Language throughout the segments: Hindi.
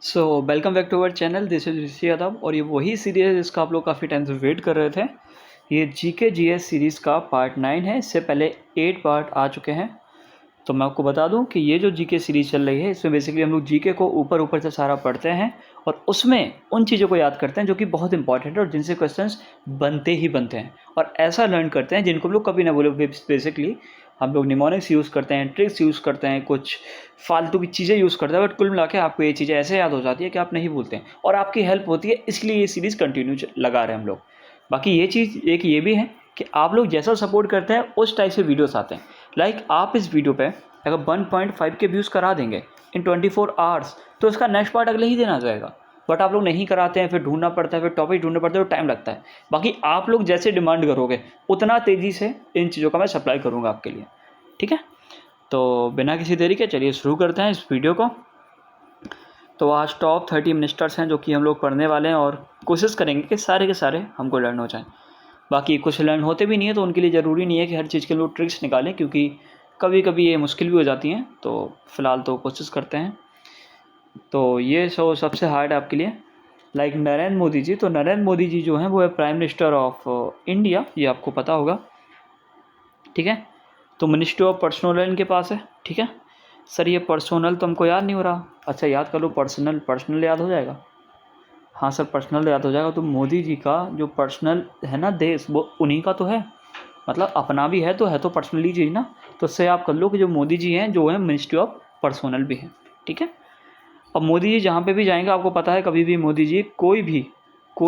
So welcome back to our channel. This is Rishi Yadav और ये वही सीरीज़ है जिसका आप लोग काफ़ी टाइम से वेट कर रहे थे। ये जीके जीएस सीरीज़ का पार्ट 9 है। इससे पहले 8 पार्ट आ चुके हैं। तो मैं आपको बता दूं कि ये जो जीके सीरीज़ चल रही है इसमें बेसिकली हम लोग जीके को ऊपर ऊपर से सारा पढ़ते हैं और उसमें उन चीज़ों को याद करते हैं जो कि बहुत इंपॉर्टेंट है और जिनसे क्वेश्चंस बनते ही बनते हैं, और ऐसा लर्न करते हैं जिनको हम लोग कभी ना बोले। बेसिकली हम लोग निमोनिक्स यूज़ करते हैं, ट्रिक्स यूज़ करते हैं, कुछ फालतू की चीज़ें यूज़ करते हैं, बट कुल मिला के आपको ये चीज़ें ऐसे याद हो जाती है कि आप नहीं भूलते हैं और आपकी हेल्प होती है। इसलिए ये सीरीज़ कंटिन्यू लगा रहे हैं हम लोग। बाकी ये चीज़ एक ये भी है कि आप लोग जैसा सपोर्ट करते हैं उस टाइप से वीडियोस आते हैं। लाइक आप इस वीडियो पे अगर 1.5 के व्यूज़ करा देंगे इन 24 आवर्स तो इसका नेक्स्ट पार्ट अगले ही दिन आ जाएगा। बट आप लोग नहीं कराते हैं, फिर ढूंढना पड़ता है, फिर टॉपिक ढूंढना पड़ता है, तो टाइम लगता है। बाकी आप लोग जैसे डिमांड करोगे उतना तेज़ी से इन चीज़ों का मैं सप्लाई करूँगा आपके लिए। ठीक है, तो बिना किसी देरी के चलिए शुरू करते हैं इस वीडियो को। तो आज टॉप 30 मिनिस्टर्स हैं जो कि हम लोग पढ़ने वाले हैं और कोशिश करेंगे कि सारे के सारे हमको लर्न हो जाएं। बाकी कुछ लर्न होते भी नहीं है तो उनके लिए ज़रूरी नहीं है कि हर चीज़ के लोग ट्रिक्स निकालें, क्योंकि कभी कभी ये मुश्किल भी हो जाती हैं। तो फ़िलहाल तो कोशिश करते हैं। तो ये सबसे हार्ड है आपके लिए। लाइक नरेंद्र मोदी जी, तो नरेंद्र मोदी जी जो हैं वो है प्राइम मिनिस्टर ऑफ इंडिया, ये आपको पता होगा। ठीक है, तो मिनिस्ट्री ऑफ पर्सनल इनके पास है। ठीक है सर, ये पर्सनल तो हमको याद नहीं हो रहा। अच्छा याद कर लो, पर्सनल याद हो जाएगा। हाँ सर, पर्सनल याद हो जाएगा। तो मोदी जी का जो पर्सनल है ना देश, वो उन्हीं का तो है। मतलब अपना भी है तो पर्सनली जी ना। तो उससे आप कर लो कि जो मोदी जी हैं जो है मिनिस्ट्री ऑफ पर्सनल भी है। ठीक है, अब मोदी जी जहाँ पे भी जाएंगे आपको पता है कभी भी मोदी जी कोई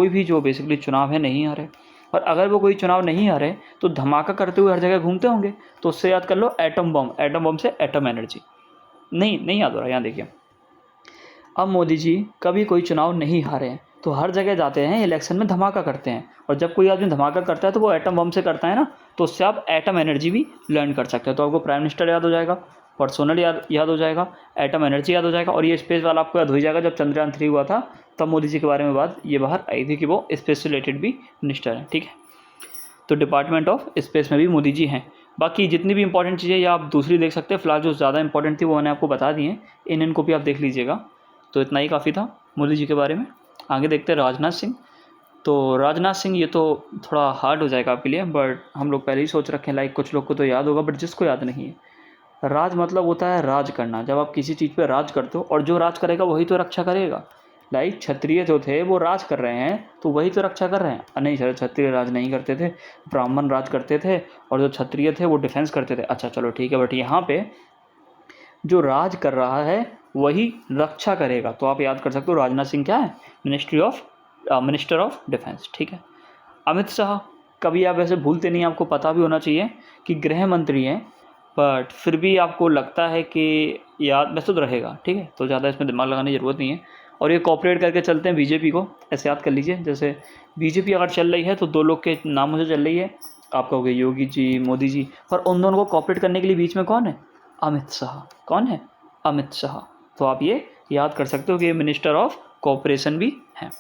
भी जो बेसिकली चुनाव है नहीं हारे। और अगर वो कोई चुनाव नहीं हारे तो धमाका करते हुए हर जगह घूमते होंगे। तो उससे याद कर लो एटम बम से एटम एनर्जी। नहीं याद हो रहा, यहाँ देखिए। अब मोदी जी कभी कोई चुनाव नहीं हारे हैं तो हर जगह जाते हैं, इलेक्शन में धमाका करते हैं। और जब कोई आदमी धमाका करता है तो वो एटम बम से करता है ना, तो उससे आप एटम एनर्जी भी लर्न कर सकते हैं। तो आपको प्राइम मिनिस्टर याद हो जाएगा, पर्सनल याद हो जाएगा, एटम एनर्जी याद हो जाएगा, और ये स्पेस वाला आपको याद हो जाएगा। जब चंद्रयान 3 हुआ था तब मोदी जी के बारे में बात ये बाहर आई थी कि वो स्पेस से रिलेटेड भी मिनिस्टर हैं। ठीक है, तो डिपार्टमेंट ऑफ स्पेस में भी मोदी जी हैं। बाकी जितनी भी इंपॉर्टेंट चीज़ें या आप दूसरी देख सकते हैं, फिलहाल जो ज़्यादा इंपॉर्टेंट थी वो मैंने आपको बता दी हैं। इनको भी आप देख लीजिएगा। तो इतना ही काफ़ी था मोदी जी के बारे में। आगे देखते हैं राजनाथ सिंह। तो राजनाथ सिंह ये तो थोड़ा हार्ड हो जाएगा आपके लिए, बट हम लोग पहले ही सोच रखे हैं। लाइक कुछ लोग को तो याद होगा बट जिसको याद नहीं है। राज मतलब होता है राज करना। जब आप किसी चीज़ पे राज करते हो और जो राज करेगा वही तो रक्षा करेगा। लाइक क्षत्रिय जो थे वो राज कर रहे हैं तो वही तो रक्षा कर रहे हैं। नहीं सर, क्षत्रिय राज नहीं करते थे, ब्राह्मण राज करते थे और जो क्षत्रिय थे वो डिफेंस करते थे। अच्छा चलो ठीक है, बट यहाँ पे जो राज कर रहा है वही रक्षा करेगा। तो आप याद कर सकते हो राजनाथ सिंह क्या है, मिनिस्टर ऑफ डिफेंस। ठीक है, अमित शाह कभी आप ऐसे भूलते नहीं, आपको पता भी होना चाहिए कि गृह मंत्री हैं, बट फिर भी आपको लगता है कि याद वैसे तो रहेगा। ठीक है, तो ज़्यादा इसमें दिमाग लगाने की ज़रूरत नहीं है। और ये कॉपरेट करके चलते हैं बीजेपी को, ऐसे याद कर लीजिए। जैसे बीजेपी अगर चल रही है तो दो लोग के नामों से चल रही है, आप कहोगे योगी जी, मोदी जी, पर उन दोनों को कॉपरेट करने के लिए बीच में कौन है, अमित शाह। कौन है, अमित शाह। तो आप ये याद कर सकते हो कि ये मिनिस्टर ऑफ कोऑपरेशन भी हैं।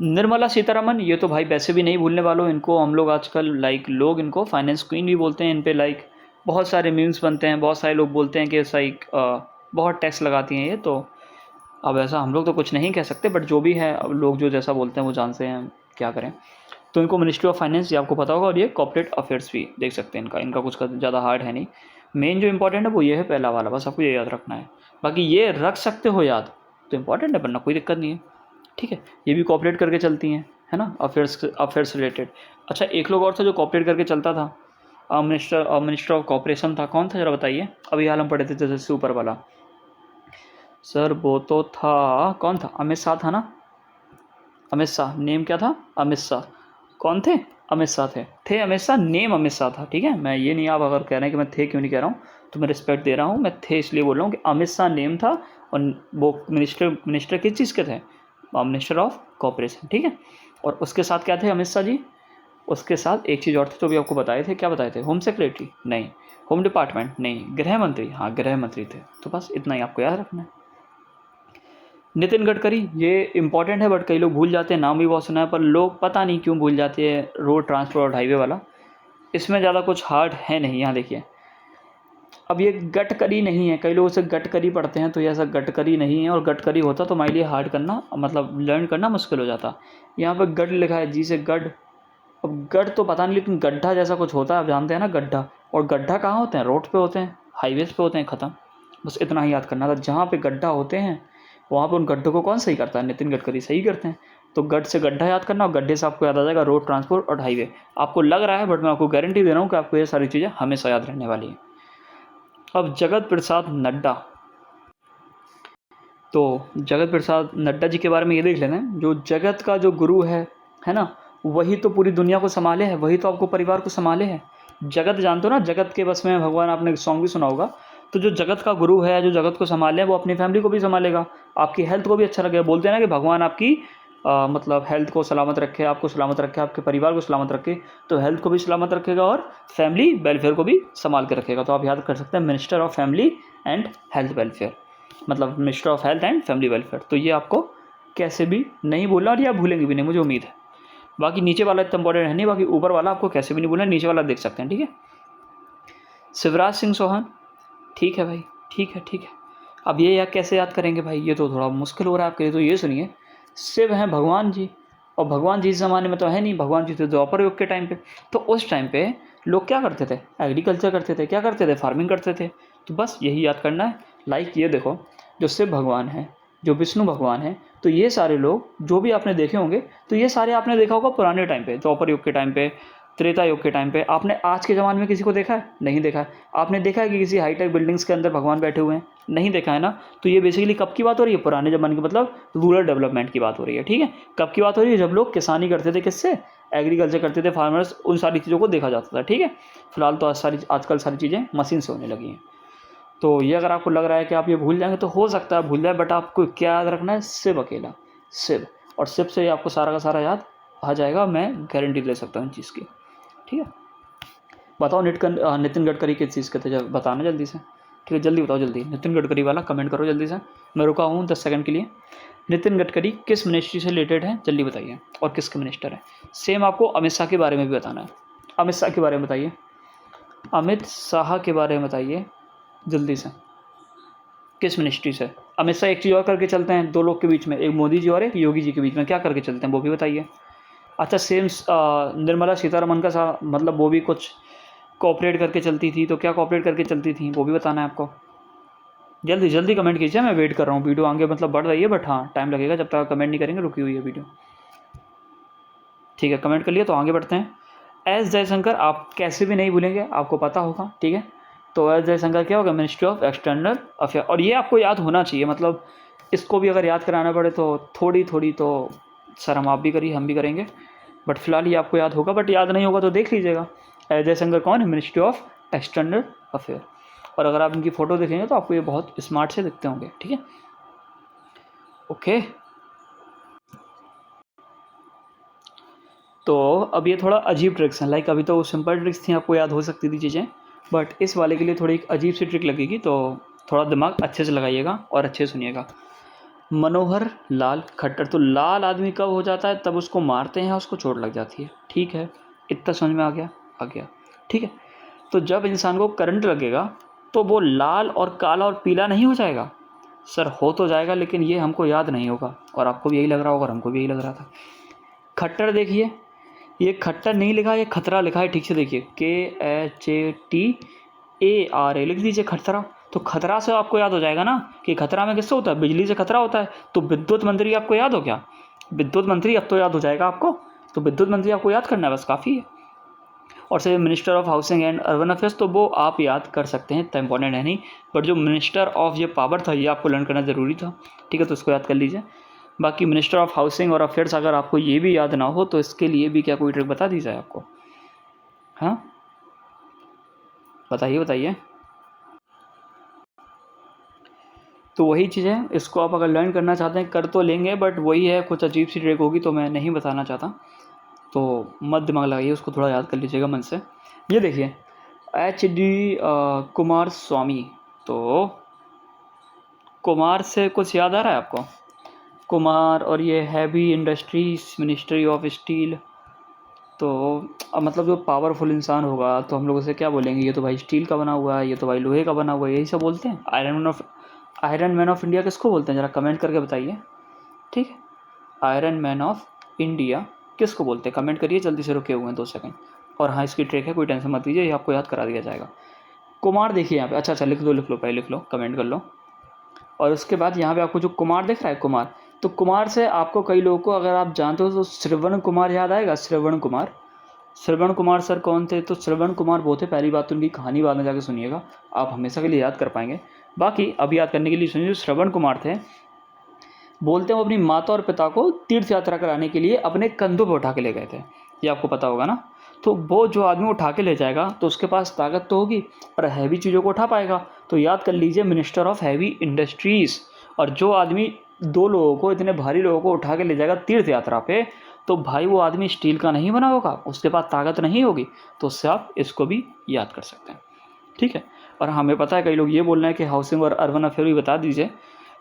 निर्मला सीतारमन, ये तो भाई वैसे भी नहीं भूलने वालों। इनको हम लोग आजकल लाइक लोग इनको फाइनेंस क्वीन भी बोलते हैं। इन पे लाइक बहुत सारे मीम्स बनते हैं, बहुत सारे लोग बोलते हैं कि लाइक बहुत टैक्स लगाती हैं ये। तो अब ऐसा हम लोग तो कुछ नहीं कह सकते, बट जो भी है अब लोग जो जैसा बोलते हैं वो जानते हैं, क्या करें। तो इनको मिनिस्ट्री ऑफ फाइनेंस ये आपको पता होगा, और ये कॉर्पोरेट अफेयर्स भी देख सकते हैं। इनका कुछ ज़्यादा हार्ड है नहीं। मेन जो इंपॉर्टेंट है वो ये है पहला वाला, बस आपको ये याद रखना है। बाकी ये रख सकते हो याद, तो इंपॉर्टेंट है, वरना कोई दिक्कत नहीं है। ठीक है, ये भी कॉपरेट करके चलती हैं, है ना, अफेयर्स रिलेटेड। अच्छा एक लोग और था जो कॉपरेट करके चलता था, मिनिस्टर ऑफ कॉपरेशन था, कौन था जरा बताइए। अभी हाल हम पढ़े थे जैसे सुपर वाला। सर वो तो था, कौन था, अमित शाह था ना। अमित शाह, नेम क्या था, अमित शाह। कौन थे, अमित शाह थे अमित शाह, नेम अमित शाह था। ठीक है, मैं ये नहीं, आप अगर कह रहे हैं कि मैं थे क्यों नहीं कह रहा हूँ, तो मैं रिस्पेक्ट दे रहा हूँ। मैं थे इसलिए बोल रहा हूँ कि अमित शाह नेम था और वो मिनिस्टर किस चीज़ के थे, मिनिस्टर ऑफ कॉपरेशन। ठीक है, और उसके साथ क्या थे अमित शाह जी, उसके साथ एक चीज़ और थी जो भी आपको बताए थे। क्या बताए थे, होम सेक्रेटरी नहीं, होम डिपार्टमेंट नहीं, गृह मंत्री, हाँ गृह मंत्री थे। तो बस इतना ही आपको याद रखना है। नितिन गडकरी, ये इंपॉर्टेंट है बट कई लोग भूल जाते हैं, नाम भी बहुत सुना है पर लोग पता नहीं क्यों भूल जाते हैं। रोड ट्रांसपोर्ट और हाईवे वाला, इसमें ज़्यादा कुछ हार्ड है नहीं। यहाँ देखिए, अब ये गटकरी नहीं है, कई लोग इसे गटकरी पढ़ते हैं, तो ये ऐसा गटकरी नहीं है, और गटकरी होता तो हमारे लिए हार्ड करना मतलब लर्न करना मुश्किल हो जाता। यहाँ पर गढ़ लिखा है, जी से गढ़। अब गढ़ तो पता नहीं, लेकिन गड्ढा जैसा कुछ होता है, आप जानते हैं ना गड्ढा। और गड्ढा कहाँ होते हैं? रोड पे होते हैं, हाईवेज पे होते हैं, ख़त्म। बस इतना ही याद करना था, जहाँ पे गड्ढा होते हैं वहाँ पे उन गड्ढों को कौन सही करता है? नितिन गडकरी सही करते हैं। तो गढ़ से गड्ढा याद करना, और गड्ढे से आपको याद आ जाएगा रोड, ट्रांसपोर्ट और हाईवे। आपको लग रहा है, बट मैं आपको गारंटी दे रहा हूँ कि आपको ये सारी चीज़ें हमेशा याद रहने वाली हैं। अब जगत प्रसाद नड्डा, तो जगत प्रसाद नड्डा जी के बारे में ये देख लेना है, जो जगत का जो गुरु है ना, वही तो पूरी दुनिया को संभाले है, वही तो आपको परिवार को संभाले है। जगत जानते हो ना, जगत के बस में भगवान, आपने सॉन्ग भी सुना होगा। तो जो जगत का गुरु है, जो जगत को संभाले, वो अपनी फैमिली को भी संभालेगा, आपकी हेल्थ को भी अच्छा लगेगा। बोलते हैं ना कि भगवान आपकी मतलब हेल्थ को सलामत रखे, आपको सलामत रखे, आपके परिवार को सलामत रखे, तो हेल्थ को भी सलामत रखेगा और फैमिली वेलफेयर को भी संभाल के रखेगा। तो आप याद कर सकते हैं, minister of family and health welfare, मतलब minister of health and family welfare. तो ये आपको कैसे भी नहीं बोलना, और ये आप भूलेंगे भी नहीं, मुझे उम्मीद है। बाकी नीचे वाला इतना इंपॉर्टेंट है नहीं, बाकी ऊपर वाला आपको कैसे भी नहीं बोलना, नीचे वाला देख सकते हैं, ठीक है। शिवराज सिंह चौहान, ठीक है भाई, ठीक है, ठीक है। अब ये या कैसे याद करेंगे भाई, ये तो थोड़ा मुश्किल हो रहा है आपके लिए। तो ये सुनिए, शिव हैं भगवान जी, और भगवान जी इस ज़माने में तो है नहीं, भगवान जी थे द्वापर युग के टाइम पे। तो उस टाइम पे लोग क्या करते थे? एग्रीकल्चर करते थे, क्या करते थे? फार्मिंग करते थे। तो बस यही याद करना है। लाइक ये देखो, जो शिव भगवान हैं, जो विष्णु भगवान हैं, तो ये सारे लोग जो भी आपने देखे होंगे, तो ये सारे आपने देखा होगा पुराने टाइम पे, द्वापर युग के टाइम पे, त्रेता युग के टाइम पे। आपने आज के ज़माने में किसी को देखा है? नहीं देखा है। आपने देखा है कि किसी हाईटेक बिल्डिंग्स के अंदर भगवान बैठे हुए हैं? नहीं देखा है ना। तो ये बेसिकली कब की बात हो रही है? पुराने ज़माने की, मतलब रूरल डेवलपमेंट की बात हो रही है, ठीक है। कब की बात हो रही है? जब लोग किसानी करते थे, किससे? एग्रीकल्चर करते थे, फार्मर्स, उन सारी चीज़ों को देखा जाता था, ठीक है। फिलहाल तो आजकल सारी चीज़ें मशीन से होने लगी हैं। तो ये अगर आपको लग रहा है कि आप ये भूल जाएंगे, तो हो सकता है भूल जाए, बट आपको क्या याद रखना है? शिव अकेला, शिव। और शिव से आपको सारा का सारा याद आ जाएगा, मैं गारंटी ले सकता हूँ इन चीज़ की, ठीक है। बताओ नितिन गडकरी किस चीज़ के थे? बताना जल्दी से, ठीक है, जल्दी बताओ, जल्दी। नितिन गडकरी वाला कमेंट करो जल्दी से, मैं रुका हूँ 10 सेकंड के लिए। नितिन गडकरी किस मिनिस्ट्री से रिलेटेड है? जल्दी बताइए, और किसके मिनिस्टर है? सेम आपको अमित शाह के बारे में भी बताना है। अमित शाह के बारे में बताइए, अमित शाह के बारे में बताइए जल्दी से, किस मिनिस्ट्री से? अमित शाह एक चीज़ और करके चलते हैं, दो लोग के बीच में, एक मोदी जी और एक योगी जी के बीच में, क्या करके चलते हैं वो भी बताइए। अच्छा, सेम निर्मला सीतारमन का मतलब वो भी कुछ कोऑपरेट करके चलती थी, तो क्या कोऑपरेट करके चलती थी वो भी बताना है आपको। जल्दी जल्दी कमेंट कीजिए, मैं वेट कर रहा हूँ। वीडियो आगे मतलब बढ़ रही है, बट हाँ टाइम लगेगा, जब तक कमेंट नहीं करेंगे रुकी हुई है वीडियो, ठीक है। कमेंट कर लिया, तो आगे बढ़ते हैं। एस जयशंकर आप कैसे भी नहीं भूलेंगे, आपको पता होगा, ठीक है। तो एस जयशंकर क्या होगा? Ministry of external affair. और ये आपको याद होना चाहिए, मतलब इसको भी अगर याद कराना पड़े तो थोड़ी थोड़ी तो शर्म आप भी करिए, हम भी करेंगे, बट फिलहाल ये आपको याद होगा, बट याद नहीं होगा तो देख लीजिएगा। एस जयशंकर कौन है? Ministry of external affair. और अगर आप इनकी फ़ोटो देखेंगे तो आपको ये बहुत स्मार्ट से दिखते होंगे, ठीक है, ओके। तो अब ये थोड़ा अजीब ट्रिक्स हैं, लाइक अभी तो सिंपल ट्रिक्स थी, आपको याद हो सकती थी चीज़ें, बट इस वाले के लिए थोड़ी एक अजीब सी ट्रिक लगेगी, तो थोड़ा दिमाग अच्छे से लगाइएगा और अच्छे से सुनिएगा। मनोहर लाल खट्टर, तो लाल आदमी कब हो जाता है? तब उसको मारते हैं, उसको चोट लग जाती है, ठीक है, इतना समझ में आ गया? आ गया, ठीक है। तो जब इंसान को करंट लगेगा तो वो लाल और काला और पीला नहीं हो जाएगा? सर हो तो जाएगा, लेकिन ये हमको याद नहीं होगा, और आपको भी यही लग रहा होगा और हमको भी यही लग रहा था। खट्टर देखिए, ये खट्टर नहीं लिखा, ये खतरा लिखा है, ठीक से देखिए, KHATARA लिख दीजिए, खतरा। तो खतरा से आपको याद हो जाएगा ना कि खतरा में किससे होता है? बिजली से खतरा होता है। तो विद्युत मंत्री आपको याद हो क्या? विद्युत मंत्री अब तो याद हो जाएगा आपको, तो विद्युत मंत्री आपको याद करना है, बस काफ़ी है। और से minister of housing and urban affairs, तो वो आप याद कर सकते हैं, इतना इंपॉर्टेंट है नहीं, बट जो मिनिस्टर ऑफ ये पावर था, ये आपको लर्न करना ज़रूरी था, ठीक है, तो उसको याद कर लीजिए। बाकी मिनिस्टर ऑफ हाउसिंग और अफेयर्स अगर आपको ये भी याद ना हो, तो इसके लिए भी क्या कोई ट्रिक बता दी जाए आपको? हाँ बताइए बताइए। तो वही चीज़ है, इसको आप अगर लर्न करना चाहते हैं कर तो लेंगे, बट वही है, कुछ अजीब सी ट्रिक होगी तो मैं नहीं बताना चाहता, तो मत दिमाग लगाइए, उसको थोड़ा याद कर लीजिएगा मन से। ये देखिए, HD कुमार स्वामी, तो कुमार से कुछ याद आ रहा है आपको? कुमार, और ये heavy industries, ministry of steel, तो अब मतलब जो पावरफुल इंसान होगा तो हम लोग उसे क्या बोलेंगे, ये तो भाई स्टील का बना हुआ है, ये तो भाई लोहे का बना हुआ है, यही सब बोलते हैं। आयरन मैन ऑफ इंडिया किसको बोलते हैं, ज़रा कमेंट करके बताइए। ठीक है, आयरन मैन ऑफ इंडिया किसको बोलते हैं, कमेंट करिए, जल्दी से रुके हुए हैं 2 सेकंड। और हाँ, इसकी ट्रिक है, कोई टेंशन मत लीजिए, ये आपको याद करा दिया जाएगा। कुमार देखिए यहाँ पे, अच्छा लिख लो पहले लिख लो, कमेंट कर लो। और उसके बाद यहाँ पे आपको जो कुमार दिख रहा है, कुमार, तो कुमार से आपको कई लोगों को अगर आप जानते हो तो श्रवण कुमार याद आएगा। श्रवण कुमार सर कौन थे, तो श्रवण कुमार वो थे। पहली बात तो उनकी कहानी बाद में जाके सुनिएगा, आप हमेशा के लिए याद कर पाएंगे। बाकी अब याद करने के लिए सुनिए, जो श्रवण कुमार थे, बोलते हैं वो अपनी माता और पिता को तीर्थ यात्रा कराने के लिए अपने कंधों पर उठा के ले गए थे, ये आपको पता होगा ना। तो वो जो आदमी उठा के ले जाएगा तो उसके पास ताकत तो होगी, पर हैवी चीज़ों को उठा पाएगा। तो याद कर लीजिए, मिनिस्टर ऑफ हैवी इंडस्ट्रीज़। और जो आदमी 2 लोगों को, इतने भारी लोगों को उठा के ले जाएगा तीर्थ यात्रा पे, तो भाई वो आदमी स्टील का नहीं बना होगा, उसके पास ताकत नहीं होगी। तो उससे आप इसको भी याद कर सकते हैं। ठीक है, और हमें पता है कई लोग ये बोल रहे हैं कि हाउसिंग और अर्बन अफेयर भी बता दीजिए,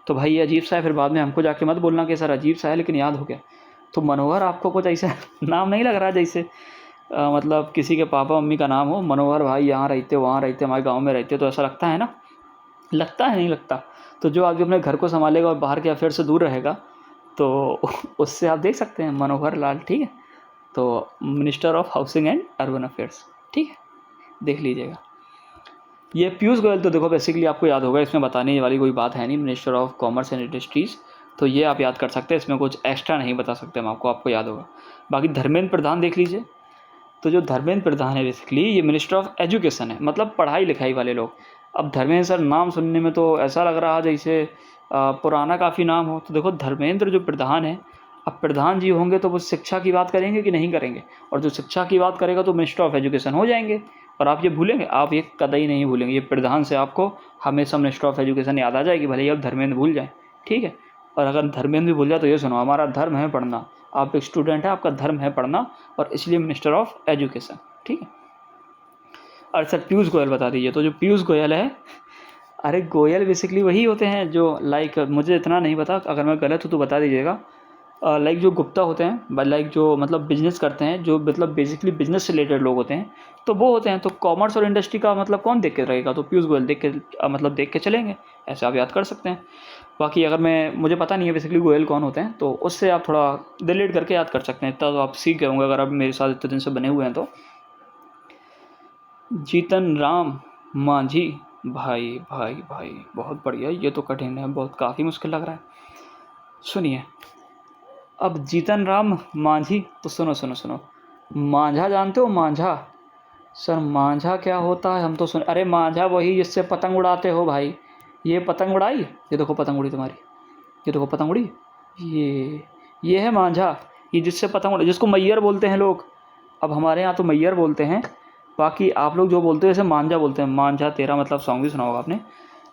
तो भाई ये अजीब सा है, फिर बाद में हमको जाके मत बोलना कि सर अजीब सा है, लेकिन याद हो गया। तो मनोहर आपको कुछ ऐसा नाम नहीं लग रहा जैसे मतलब किसी के पापा मम्मी का नाम हो, मनोहर भाई यहाँ रहते वहाँ रहते हमारे गांव में रहते, तो ऐसा लगता है ना, लगता है नहीं लगता। तो जो आगे अपने घर को संभालेगा और बाहर के अफेयर से दूर रहेगा, तो उससे आप देख सकते हैं मनोहर लाल। ठीक है, तो minister of housing and urban affairs, ठीक है, देख लीजिएगा। ये पीयूष गोयल तो देखो बेसिकली आपको याद होगा, इसमें बताने वाली कोई बात है नहीं, minister of commerce and industries, तो ये आप याद कर सकते हैं, इसमें कुछ एक्स्ट्रा नहीं बता सकते हम आपको याद होगा। बाकी धर्मेंद्र प्रधान देख लीजिए, तो जो धर्मेंद्र प्रधान है बेसिकली ये मिनिस्टर ऑफ एजुकेशन है, मतलब पढ़ाई लिखाई वाले लोग। अब धर्मेंद्र सर नाम सुनने में तो ऐसा लग रहा जैसे पुराना काफ़ी नाम हो, तो देखो धर्मेंद्र जो प्रधान है, अब प्रधान जी होंगे तो वो शिक्षा की बात करेंगे कि नहीं करेंगे, और जो शिक्षा की बात करेगा तो मिनिस्टर ऑफ एजुकेशन हो जाएंगे। और आप ये भूलेंगे, आप ये कतई नहीं भूलेंगे, ये प्रधान से आपको हमेशा मिनिस्टर ऑफ एजुकेशन याद आ जाएगी, भले ही आप धर्मेंद्र भूल जाएँ। ठीक है, और अगर धर्मेंद्र भी भूल जाए तो ये सुनो, हमारा धर्म है पढ़ना, आप एक स्टूडेंट है, आपका धर्म है पढ़ना, और इसलिए मिनिस्टर ऑफ एजुकेशन। ठीक है, और सर पीयूष गोयल बता दीजिए, तो जो पीयूष गोयल है, अरे गोयल बेसिकली वही होते हैं जो लाइक, मुझे इतना नहीं पता, अगर मैं गलत हूँ तो बता दीजिएगा, लाइक जो गुप्ता होते हैं, लाइक जो मतलब बिजनेस करते हैं, जो मतलब बेसिकली बिजनेस से रिलेटेड लोग होते हैं, तो वो होते हैं। तो कॉमर्स और इंडस्ट्री का मतलब कौन देख के रहेगा, तो पीयूष गोयल देख के मतलब देख के चलेंगे, ऐसे आप याद कर सकते हैं। बाकी अगर मुझे पता नहीं है बेसिकली गोयल कौन होते हैं, तो उससे आप थोड़ा रिलेट करके याद कर सकते हैं, इतना तो आप सीख गए होंगे अगर आप मेरे साथ इतने दिन से बने हुए हैं तो। जीतन राम मांझी, भाई भाई भाई बहुत बढ़िया, ये तो कठिन है, बहुत काफ़ी मुश्किल लग रहा है। सुनिए, अब जीतन राम मांझी, तो सुनो, मांझा जानते हो, मांझा? सर मांझा क्या होता है, हम तो अरे मांझा वही जिससे पतंग उड़ाते हो भाई, ये पतंग उड़ाई, ये देखो पतंग उड़ी तुम्हारी, ये देखो पतंग उड़ी, ये है मांझा, ये जिससे पतंग उड़ा, जिसको मैयर बोलते हैं लोग। अब हमारे यहाँ तो मैयर बोलते हैं, बाकी आप लोग जो बोलते हो जैसे मांझा बोलते हैं, मांझा तेरा मतलब सॉन्ग भी सुना होगा आपने।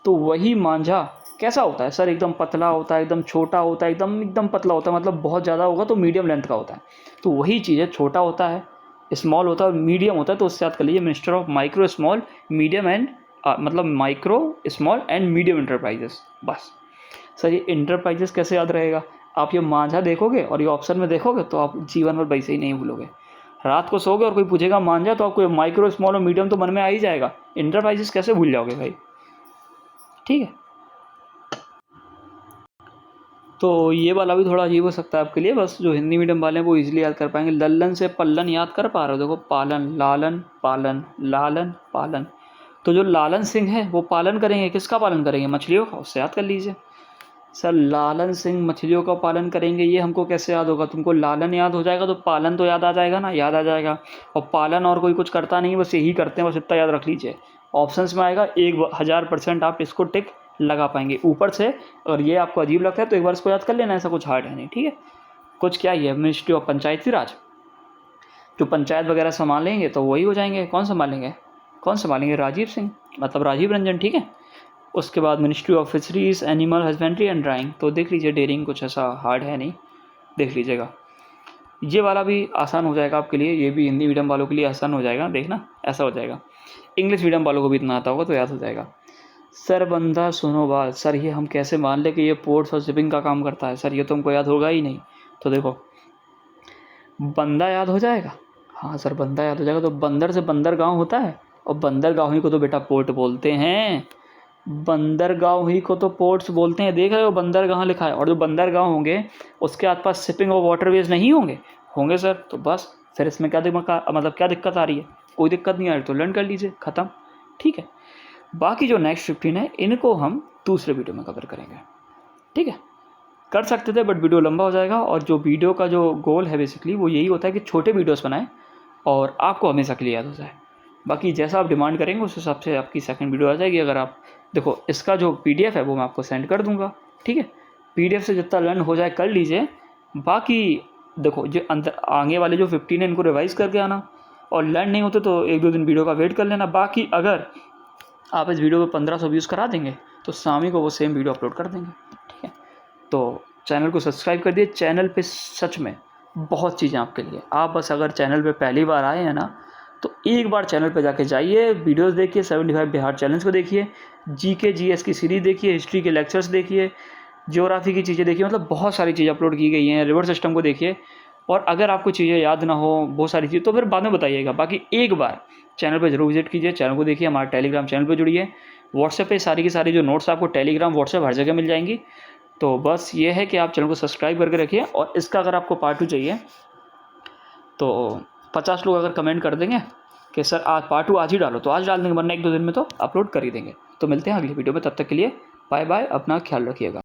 तो वही मांझा कैसा होता है सर, एकदम पतला होता है, एकदम छोटा होता है, एकदम पतला होता है, मतलब बहुत ज़्यादा होगा तो मीडियम लेंथ का होता है। तो वही चीज़ है, छोटा होता है, स्मॉल होता है और मीडियम होता है। तो उससे याद कर लीजिए, minister of micro small medium and मतलब micro small and medium enterprises. बस सर, ये इंटरप्राइजेस कैसे याद रहेगा, आप ये मांझा देखोगे और ये ऑप्शन में देखोगे तो आप जीवन भर वैसे ही नहीं भूलोगे। रात को सोओगे और कोई पूछेगा मांझा, तो आपको माइक्रो स्मॉल और मीडियम तो मन में आ ही जाएगा, इंटरप्राइजेस कैसे भूल जाओगे भाई। ठीक है, तो ये वाला भी थोड़ा अजीब हो सकता है आपके लिए, बस जो हिंदी मीडियम वाले हैं वो इजीली याद कर पाएंगे। लल्लन से पल्लन याद कर पा रहे हो, देखो पालन, लालन पालन, लालन पालन। तो जो लालन सिंह है वो पालन करेंगे, किसका पालन करेंगे, मछलियों का, उससे याद कर लीजिए। सर लालन सिंह मछलियों का पालन करेंगे, ये हमको कैसे याद होगा, तुमको लालन याद हो जाएगा तो पालन तो याद आ जाएगा ना, याद आ जाएगा। और पालन और कोई कुछ करता नहीं, बस यही करते हैं, बस इतना याद रख लीजिए। ऑप्शंस में आएगा, 1000% आप इसको टिक लगा पाएंगे ऊपर से। और ये आपको अजीब लगता है तो एक बार इसको याद कर लेना, ऐसा कुछ हार्ड है नहीं। ठीक है, कुछ क्या ही है, मिनिस्ट्री ऑफ पंचायती राज, जो पंचायत वगैरह संभालेंगे तो वही हो जाएंगे। कौन संभालेंगे, राजीव सिंह, मतलब राजीव रंजन। ठीक है, उसके बाद ministry of fisheries, animal husbandry and drawing, तो देख लीजिए, डेयरिंग कुछ ऐसा हार्ड है नहीं, देख लीजिएगा। ये वाला भी आसान हो जाएगा आपके लिए, ये भी हिंदी मीडियम वालों के लिए आसान हो जाएगा, देखना ऐसा हो जाएगा। इंग्लिश मीडियम वालों को भी इतना आता होगा तो याद हो जाएगा। सर बंदा सुनो बात, सर ये हम कैसे मान ले कि ये पोर्ट्स और शिपिंग का काम करता है, सर ये तो हमको याद होगा ही नहीं। तो देखो, बंदा याद हो जाएगा, हाँ सर, बंदा याद हो जाएगा। तो बंदर से बंदरगांव होता है, और बंदरगांव ही को तो बेटा पोर्ट बोलते हैं। बंदरगांव ही को तो पोर्ट्स बोलते हैं। देख रहे हो बंदरगाह लिखा है, और जो बंदरगांव होंगे उसके आसपास शिपिंग और वाटरवेज नहीं होंगे? होंगे सर। तो बस फिर इसमें क्या मतलब क्या दिक्कत आ रही है? कोई दिक्कत नहीं आ रही तो लर्न कर लीजिए, ख़त्म। ठीक है, बाकी जो नेक्स्ट 15 है इनको हम दूसरे वीडियो में कवर करेंगे। ठीक है, कर सकते थे बट वीडियो लंबा हो जाएगा, और जो वीडियो का जो गोल है बेसिकली वो यही होता है कि छोटे वीडियोस बनाएं और आपको हमेशा के लिए याद हो जाए। बाकी जैसा आप डिमांड करेंगे उस हिसाब से आपकी सेकंड वीडियो आ जाएगी। अगर आप देखो, इसका जो PDF है वो मैं आपको सेंड कर दूंगा। ठीक है, PDF से जितना लर्न हो जाए कर लीजिए। बाकी देखो, जो अंदर आगे वाले जो 15 है इनको रिवाइज़ करके आना, और लर्न नहीं होते तो 1-2 दिन वीडियो का वेट कर लेना। बाकी अगर आप इस वीडियो पे 1500 व्यूज़ करा देंगे तो शामी को वो सेम वीडियो अपलोड कर देंगे। ठीक है, तो चैनल को सब्सक्राइब कर दिए। चैनल पे सच में बहुत चीज़ें आपके लिए। आप बस अगर चैनल पे पहली बार आए हैं ना, तो एक बार चैनल पे जाके जाइए, वीडियोस देखिए, 75 बिहार चैलेंज को देखिए, GK GS की सीरीज़ देखिए, हिस्ट्री के लेक्चर्स देखिए, ज्योग्राफी की चीज़ें देखिए, मतलब बहुत सारी चीज़ें अपलोड की गई हैं। रिवर सिस्टम को देखिए, और अगर आपको चीज़ें याद ना हो बहुत सारी चीज़ तो फिर बाद में बताइएगा। बाकी एक बार चैनल पर जरूर विजिट कीजिए, चैनल को देखिए, हमारे टेलीग्राम चैनल पर जुड़िए। व्हाट्सएप पे सारी की सारी जो नोट्स आपको टेलीग्राम व्हाट्सएप हर जगह मिल जाएंगी। तो बस ये है कि आप चैनल को सब्सक्राइब करके रखिए, और इसका अगर आपको पार्ट 2 चाहिए तो 50 लोग अगर कमेंट कर देंगे कि सर आज पार्ट 2 आज ही डालो, तो आज डाल देंगे, वरना 1-2 दिन में तो अपलोड कर ही देंगे। तो मिलते हैं अगली वीडियो में, तब तक के लिए बाय बाय, अपना ख्याल रखिएगा।